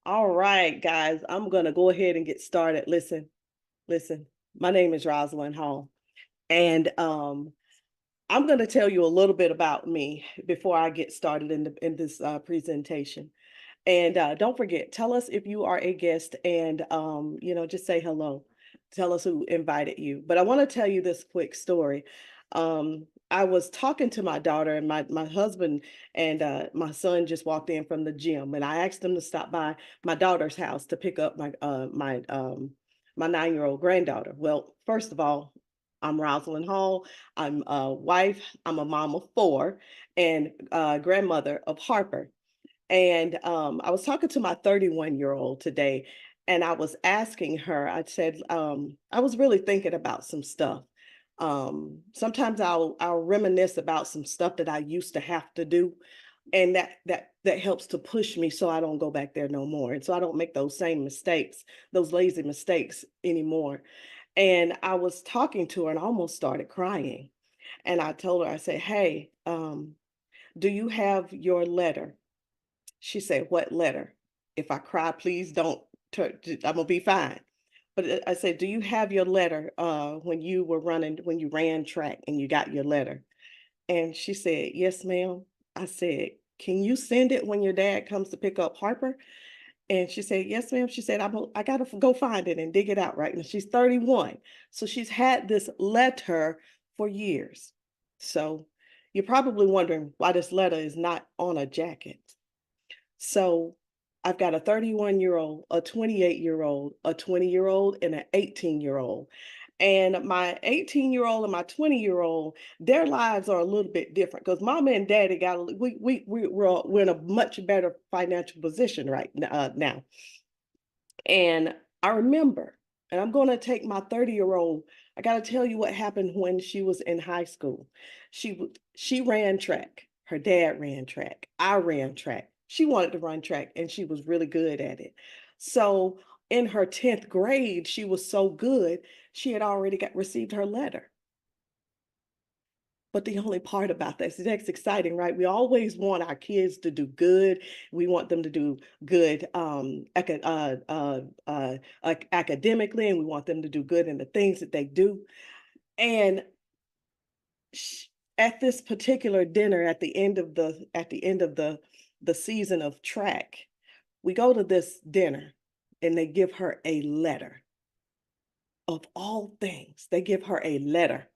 All right, guys, I'm going to go ahead and get started. Listen, my name is Rosalind Hall, and I'm going to tell you a little bit about me before I get started in this presentation. And don't forget, tell us if you are a guest and, just say hello. Tell us who invited you. But I want to tell you this quick story. I was talking to my daughter and my husband and my son just walked in from the gym, and I asked them to stop by my daughter's house to pick up my 9-year-old granddaughter. Well, first of all, I'm Rosalind Hall. I'm a wife. I'm a mom of four and grandmother of Harper. And I was talking to my 31-year-old today, and I was asking her, I said, I was really thinking about some stuff. Sometimes I'll reminisce about some stuff that I used to have to do, and that helps to push me so I don't go back there no more. And so I don't make those same mistakes, those lazy mistakes anymore. And I was talking to her and I almost started crying. And I told her, I said, hey, do you have your letter? She said, "What letter? If I cry, please don't. I'm gonna be fine." But I said, "Do you have your letter when when you ran track and you got your letter?" And she said, "Yes, ma'am." I said, "Can you send it when your dad comes to pick up Harper?" And she said, "Yes, ma'am." She said, I gotta go find it and dig it out right now. She's 31. So she's had this letter for years. So you're probably wondering why this letter is not on a jacket. So I've got a 31-year-old, a 28-year-old, a 20-year-old, and an 18-year-old. And my 18-year-old and my 20-year-old, their lives are a little bit different because mama and daddy we're in a much better financial position right now. And I remember, and I'm going to take my 30-year-old. I got to tell you what happened when she was in high school. She ran track. Her dad ran track. I ran track. She wanted to run track and she was really good at it. So in her 10th grade, she was so good, she had already got received her letter. But the only part about that, that's exciting, right? We always want our kids to do good. We want them to do good academically, and we want them to do good in the things that they do. And at this particular dinner, at the end of the season of track, we go to this dinner, and they give her a letter. Of all things, they give her a letter.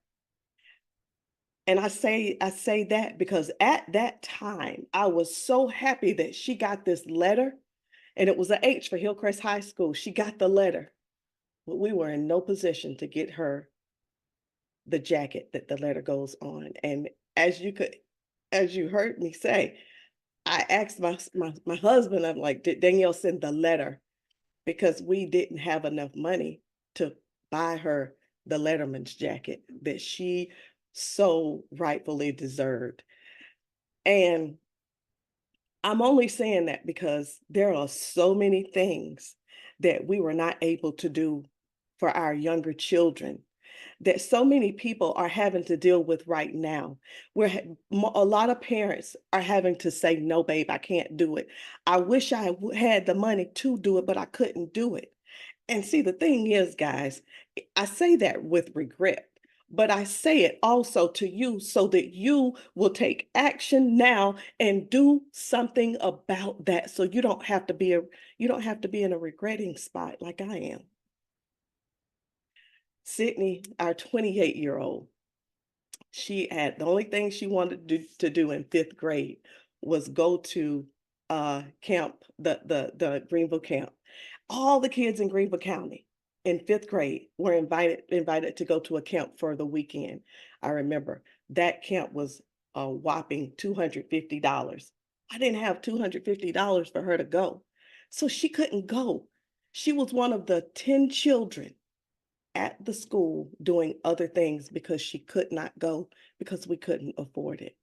And I say that because at that time, I was so happy that she got this letter, and it was a H for Hillcrest High School. She got the letter, but we were in no position to get her the jacket that the letter goes on. And as you could, as you heard me say, I asked my husband, I'm like, did Danielle send the letter? Because we didn't have enough money to buy her the Letterman's jacket that she so rightfully deserved. And I'm only saying that because there are so many things that we were not able to do for our younger children that so many people are having to deal with right now. A lot of parents are having to say, no, babe, I can't do it. I wish I had the money to do it, but I couldn't do it. And see, the thing is, guys, I say that with regret, but I say it also to you so that you will take action now and do something about that so you don't have to be in a regretting spot like I am. Sydney, our 28-year-old, she had the only thing she wanted to do in 5th grade was go to camp, the Greenville camp. All the kids in Greenville County in 5th grade were invited to go to a camp for the weekend. I remember that camp was a whopping $250. I didn't have $250 for her to go, so she couldn't go. She was one of the 10 children at the school doing other things because she could not go because we couldn't afford it.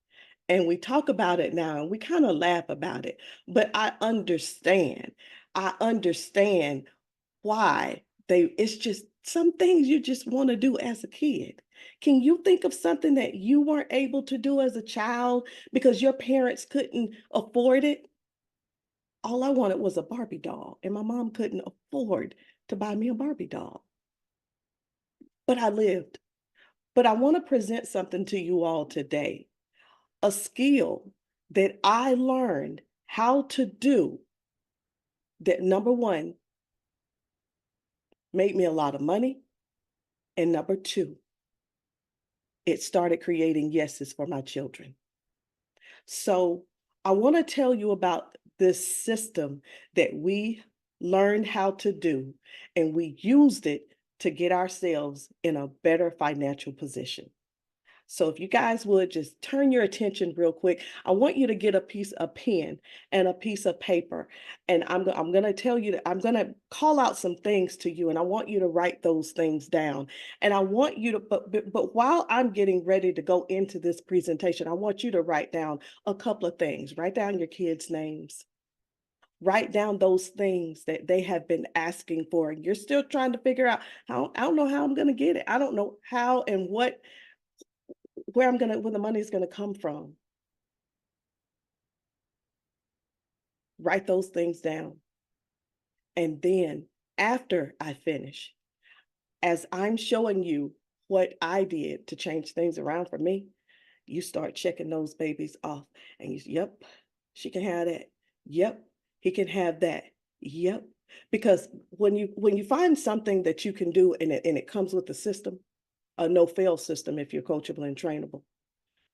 And we talk about it now and we kind of laugh about it, but I understand. I understand why it's just some things you just want to do as a kid. Can you think of something that you weren't able to do as a child because your parents couldn't afford it? all I wanted was a Barbie doll, and my mom couldn't afford to buy me a Barbie doll. But I lived. But I want to present something to you all today, a skill that I learned how to do that, number one, made me a lot of money. And number two, it started creating yeses for my children. So I want to tell you about this system that we learned how to do, and we used it to get ourselves in a better financial position. So if you guys would just turn your attention real quick, I want you to get a pen and a piece of paper. And I'm going to tell you that I'm going to call out some things to you, and I want you to write those things down. And I want you to, but while I'm getting ready to go into this presentation, I want you to write down a couple of things. Write down your kids' names. Write down those things that they have been asking for, and you're still trying to figure out how. I don't know how I'm going to get it. I don't know how and what, where the money is gonna come from. Write those things down. And then after I finish, as I'm showing you what I did to change things around for me, you start checking those babies off. And yep, she can have that. Yep, he can have that. Yep. Because when you find something that you can do, and it comes with the system, a no-fail system if you're coachable and trainable,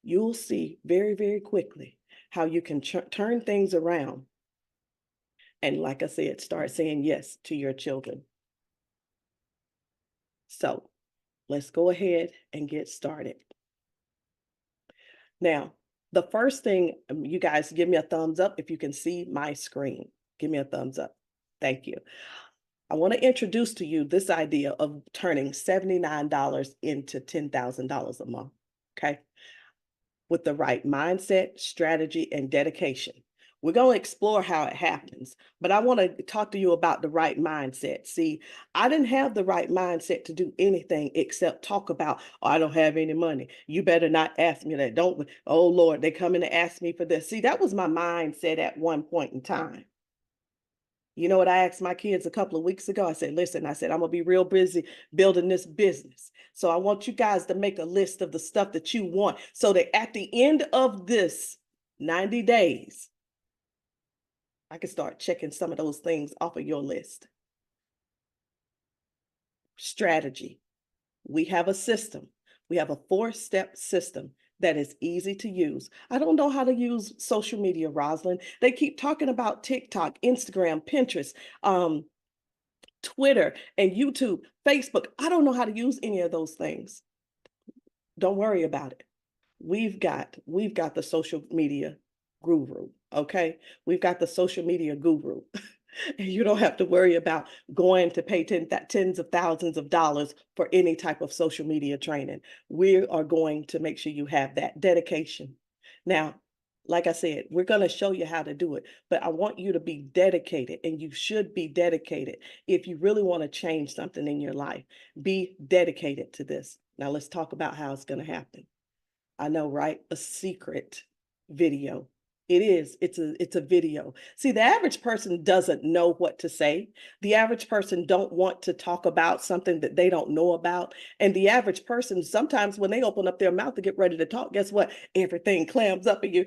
you'll see very, very quickly how you can turn things around. And like I said, start saying yes to your children. So let's go ahead and get started. Now, the first thing, you guys give me a thumbs up if you can see my screen. Give me a thumbs up. Thank you. I want to introduce to you this idea of turning $79 into $10,000 a month. Okay. With the right mindset, strategy, and dedication. We're going to explore how it happens, but I want to talk to you about the right mindset. See, I didn't have the right mindset to do anything except talk about, oh, I don't have any money. You better not ask me that. Don't, oh Lord, they come in to ask me for this. See, that was my mindset at one point in time. You know what I asked my kids a couple of weeks ago? I said, listen, I said, I'm going to be real busy building this business. So I want you guys to make a list of the stuff that you want so that at the end of this 90 days, I can start checking some of those things off of your list. Strategy. We have a system. We have a 4-step system that is easy to use. I don't know how to use social media, Rosalind. They keep talking about TikTok, Instagram, Pinterest, Twitter, and YouTube, Facebook. I don't know how to use any of those things. Don't worry about it. We've got the social media guru, okay? We've got the social media guru. And you don't have to worry about going to pay tens of thousands of dollars for any type of social media training. We are going to make sure you have that dedication. Now, like I said, we're going to show you how to do it, but I want you to be dedicated, and you should be dedicated if you really want to change something in your life. Be dedicated to this. Now, let's talk about how it's going to happen. I know, right? A secret video. It is. It's a video. See, the average person doesn't know what to say. The average person don't want to talk about something that they don't know about. And the average person, sometimes when they open up their mouth to get ready to talk, guess what? Everything clams up in you,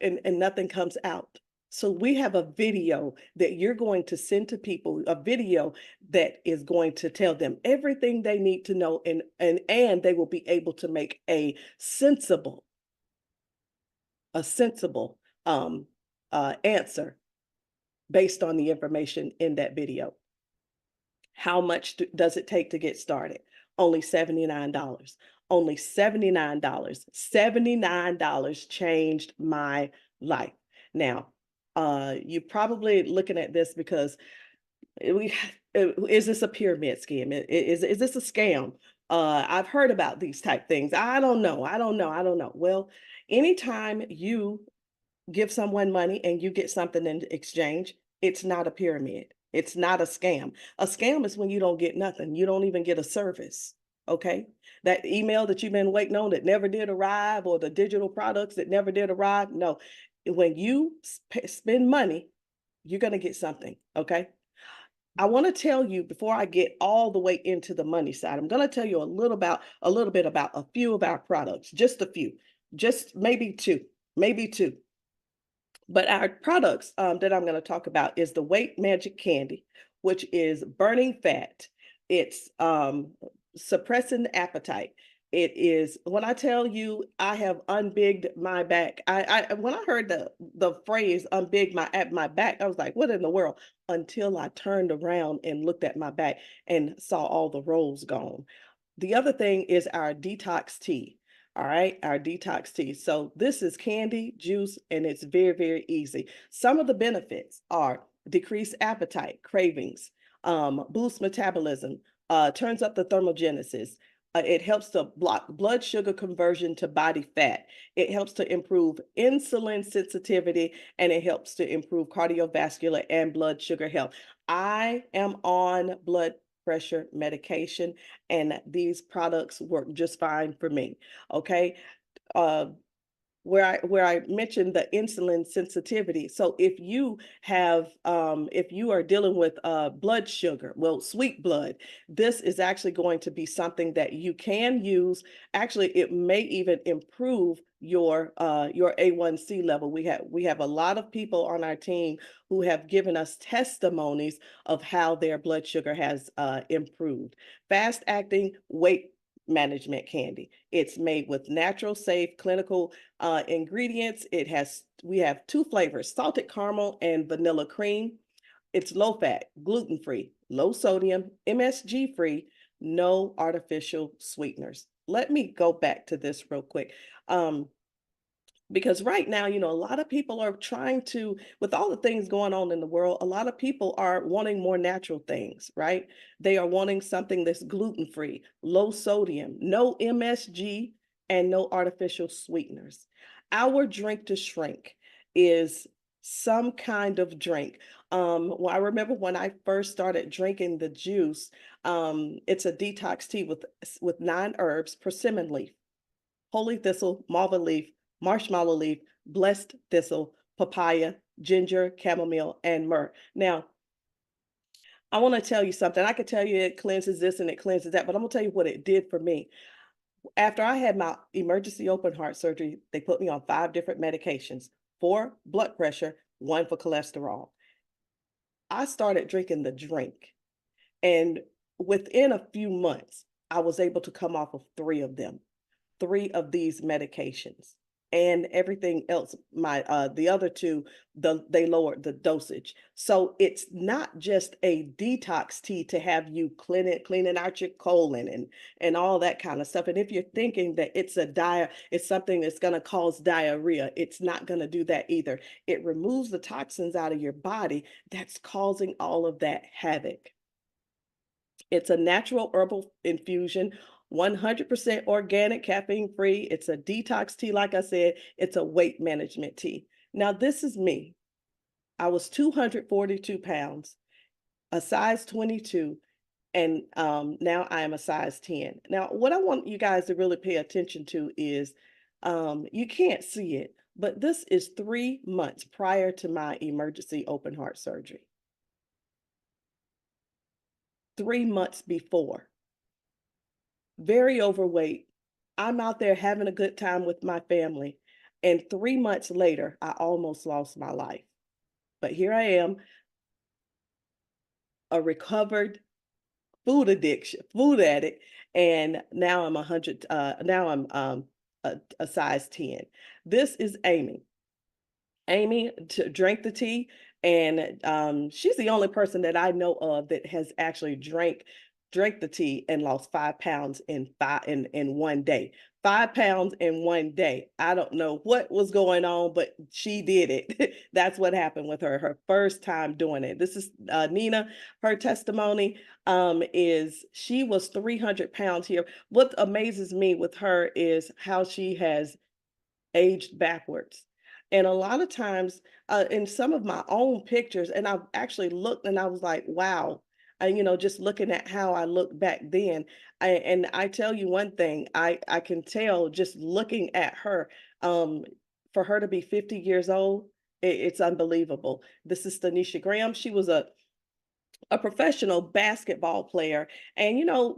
and nothing comes out. So we have a video that you're going to send to people, a video that is going to tell them everything they need to know, and they will be able to make a sensible um, answer based on the information in that video. How much does it take to get started? Only $79. Only $79. $79 changed my life. Now, you're probably looking at this because is this a pyramid scheme? Is this a scam? I've heard about these type things. I don't know. Well, anytime you give someone money and you get something in exchange, it's not a pyramid. It's not a scam. A scam is when you don't get nothing. You don't even get a service. Okay. That email that you've been waiting on that never did arrive, or the digital products that never did arrive. No, when you spend money, You're going to get something. Okay. I want to tell you before I get all the way into the money side, I'm going to tell you a little bit about a few of our products, just a few, just maybe two. But our products that I'm going to talk about is the Weight Magic Candy, which is burning fat. It's suppressing appetite. It is when I tell you I have unbigged my back. I when I heard the phrase unbig my back, I was like, what in the world? Until I turned around and looked at my back and saw all the rolls gone. The other thing is our detox tea. All right, our detox tea. So this is candy, juice, and it's very, very easy. Some of the benefits are decreased appetite, cravings, boost metabolism, turns up the thermogenesis. It helps to block blood sugar conversion to body fat. It helps to improve insulin sensitivity, and it helps to improve cardiovascular and blood sugar health. I am on blood pressure medication, and these products work just fine for me. Okay. Uh, where I mentioned the insulin sensitivity. So if you are dealing with blood sugar, well, sweet blood, this is actually going to be something that you can use. Actually, it may even improve your A1C level. We have a lot of people on our team who have given us testimonies of how their blood sugar has improved. Fast acting weight management candy. It's made with natural, safe, clinical ingredients. We have two flavors, salted caramel and vanilla cream. It's low fat, gluten free, low sodium, MSG free, no artificial sweeteners. Let me go back to this real quick. Because right now, a lot of people are trying to, with all the things going on in the world, a lot of people are wanting more natural things, right? They are wanting something that's gluten free, low sodium, no MSG, and no artificial sweeteners. Our drink to shrink is some kind of drink. Well, I remember when I first started drinking the juice, it's a detox tea with 9 herbs, persimmon leaf, holy thistle, malva leaf, marshmallow leaf, blessed thistle, papaya, ginger, chamomile, and myrrh. Now, I want to tell you something. I could tell you it cleanses this and it cleanses that, but I'm going to tell you what it did for me. After I had my emergency open heart surgery, they put me on 5 different medications, 4 blood pressure, 1 for cholesterol. I started drinking the drink, and within a few months, I was able to come off of 3 of them. 3 of these medications and everything else. My the other 2, they lowered the dosage. So it's not just a detox tea to have you cleaning out your colon and all that kind of stuff. And if you're thinking that it's something that's going to cause diarrhea, it's not going to do that either. It removes the toxins out of your body that's causing all of that havoc. It's a natural herbal infusion, 100% organic, caffeine free. It's a detox tea. Like I said, it's a weight management tea. Now, this is me. I was 242 pounds, a size 22, and now I am a size 10. Now, what I want you guys to really pay attention to is you can't see it, but this is 3 months prior to my emergency open heart surgery. 3 months before. Very overweight. I'm out there having a good time with my family. And 3 months later, I almost lost my life. But here I am, a recovered food addict, and now I'm 100, now I'm a size 10. This is Amy. Amy drank the tea, and she's the only person that I know of that has actually drank the tea and lost 5 pounds in one day. 5 pounds in one day. I don't know what was going on, but she did it. That's what happened with her. Her first time doing it. This is Nina. Her testimony is she was 300 pounds here. What amazes me with her is how she has aged backwards. And a lot of times, in some of my own pictures, and I've actually looked and I was like, wow, just looking at how I looked back then. And I tell you one thing, I can tell just looking at her, for her to be 50 years old, It's unbelievable. This is Tanisha Graham. She was a professional basketball player. And you know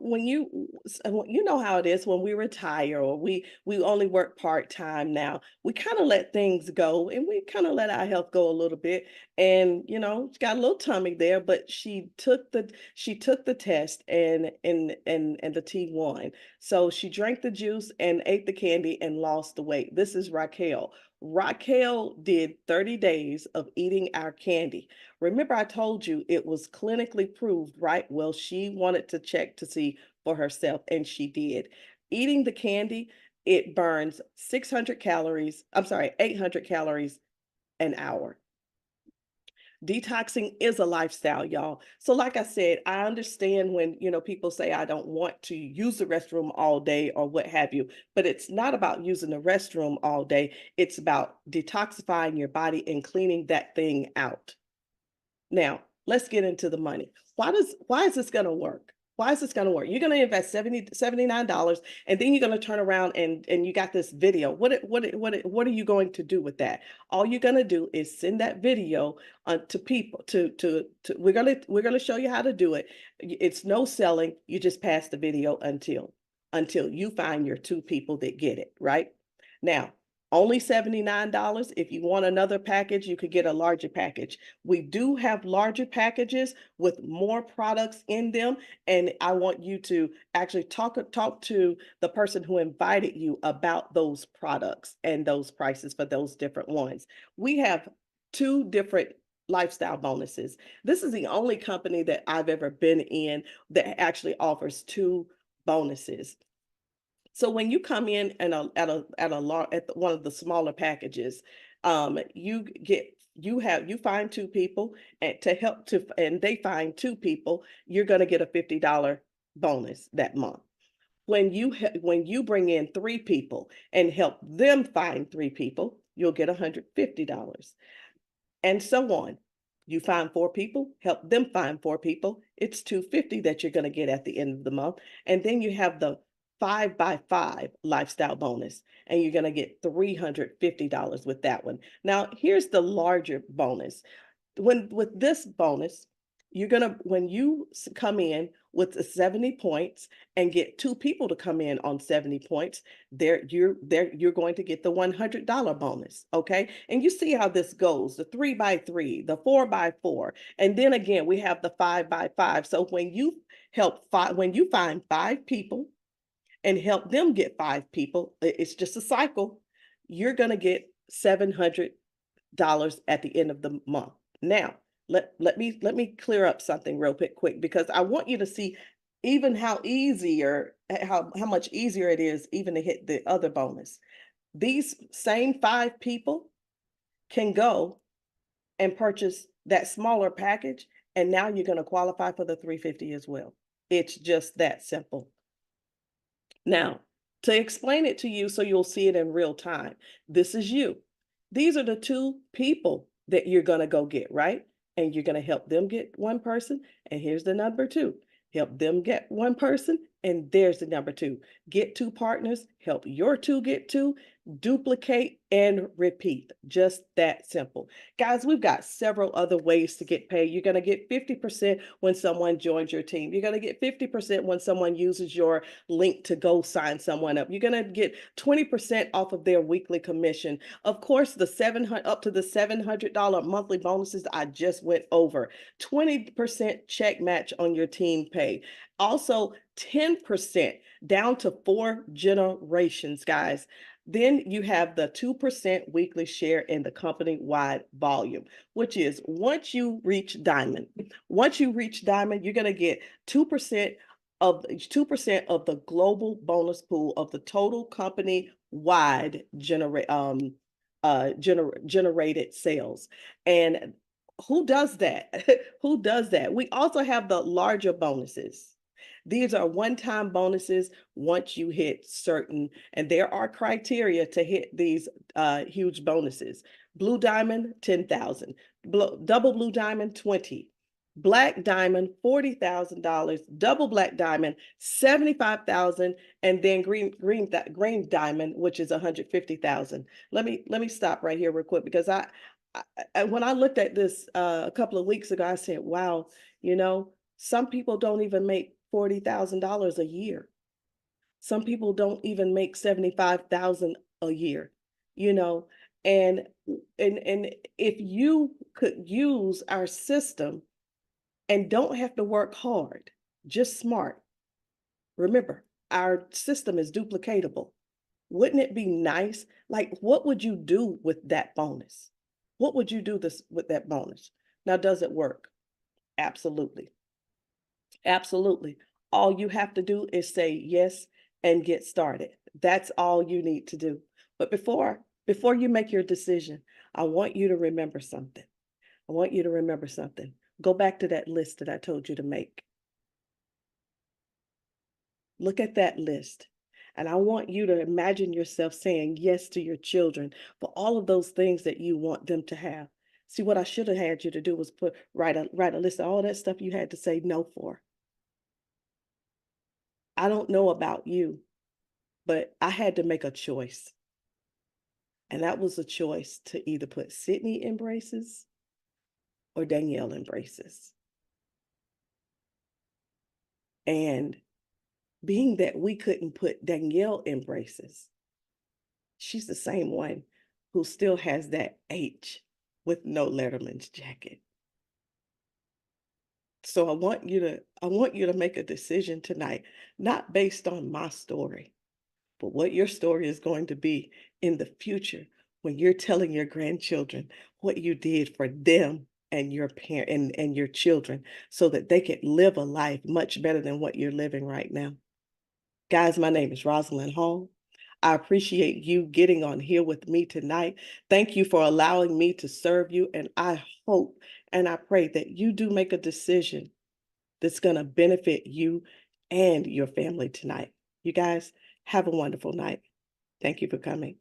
how it is when we retire, or we only work part-time now. We kind of let things go, and we kind of let our health go a little bit. And she got a little tummy there, but she took the test, and the T won. So she drank the juice and ate the candy and lost the weight. This is Raquel. Raquel did 30 days of eating our candy. Remember, I told you it was clinically proved, right? Well, she wanted to check to see for herself, and she did. Eating the candy, it burns 600 calories, I'm sorry, 800 calories an hour. Detoxing is a lifestyle, y'all. So like I said, I understand when, people say I don't want to use the restroom all day or what have you, but it's not about using the restroom all day. It's about detoxifying your body and cleaning that thing out. Now, let's get into the money. Why is this going to work? Why is this going to work? You're going to invest $79, and then you're going to turn around and you got this video. What are you going to do with that? All you're going to do is send that video to people we're going to show you how to do it. It's no selling. You just pass the video until you find your two people that get it, right? Now, only $79. If you want another package, you could get a larger package. We do have larger packages with more products in them. And I want you to actually talk to the person who invited you about those products and those prices for those different ones. We have two different lifestyle bonuses. This is the only company that I've ever been in that actually offers two bonuses. So when you come in and at one of the smaller packages, you find two people and they find two people, you're going to get a $50 bonus that month. When you bring in three people and help them find three people, you'll get $150, and so on. You find four people, help them find four people. It's $250 that you're going to get at the end of the month. And then you have the 5x5 lifestyle bonus, and you're going to get $350 with that one. Now, here's the larger bonus. With this bonus, when you come in with the 70 points and get two people to come in on 70 points, you're going to get the $100 bonus. Okay. And you see how this goes, the 3x3, the 4x4. And then again, we have the 5x5. So when you find five people and help them get five people, it's just a cycle, you're going to get $700 at the end of the month. Now, let me clear up something real quick, because I want you to see even how much easier it is even to hit the other bonus. These same five people can go and purchase that smaller package, and now you're going to qualify for the $350 as well. It's just that simple. Now, to explain it to you so you'll see it in real time, this is you. These are the two people that you're going to go get, right? And you're going to help them get one person. And here's the number two. Help them get one person. And there's the number two. Get two partners. Help your two get two. Duplicate and repeat. Just that simple. Guys, we've got several other ways to get paid. You're going to get 50% when someone joins your team. You're going to get 50% when someone uses your link to go sign someone up. You're going to get 20% off of their weekly commission. Of course, up to the $700 monthly bonuses I just went over. 20% check match on your team pay. Also, 10% down to 4 generations, guys. Then you have the 2% weekly share in the company-wide volume, which is once you reach diamond. Once you reach diamond, you're going to get 2% of the global bonus pool of the total company-wide generated sales. And who does that? Who does that? We also have the larger bonuses. These are one-time bonuses once you hit certain, and there are criteria to hit these huge bonuses. Blue Diamond, 10,000. Double Blue Diamond, 20. Black Diamond, $40,000. Double Black Diamond, 75,000, and then green Diamond, which is 150,000. Let me stop right here real quick, because When I looked at this a couple of weeks ago, I said, wow, some people don't even make $40,000 a year. Some people don't even make 75,000 a year, you know, and and if you could use our system and don't have to work hard, just smart. Remember, our system is duplicatable. Wouldn't it be nice? Like, what would you do with that bonus? What would you do this with that bonus? Now, does it work? Absolutely. Absolutely. All you have to do is say yes and get started. That's all you need to do. But before you make your decision, I want you to remember something. I want you to remember something. Go back to that list that I told you to make. Look at that list. And I want you to imagine yourself saying yes to your children for all of those things that you want them to have. See, what I should have had you to do was write a list of all that stuff you had to say no for. I don't know about you, but I had to make a choice. And that was a choice to either put Sydney in braces or Danielle in braces. And being that we couldn't put Danielle in braces, she's the same one who still has that H with no Letterman's jacket. So I want you to make a decision tonight, not based on my story, but what your story is going to be in the future when you're telling your grandchildren what you did for them and your parent and your children so that they could live a life much better than what you're living right now. Guys, my name is Rosalind Hall. I appreciate you getting on here with me tonight. Thank you for allowing me to serve you. And I hope and I pray that you do make a decision that's going to benefit you and your family tonight. You guys have a wonderful night. Thank you for coming.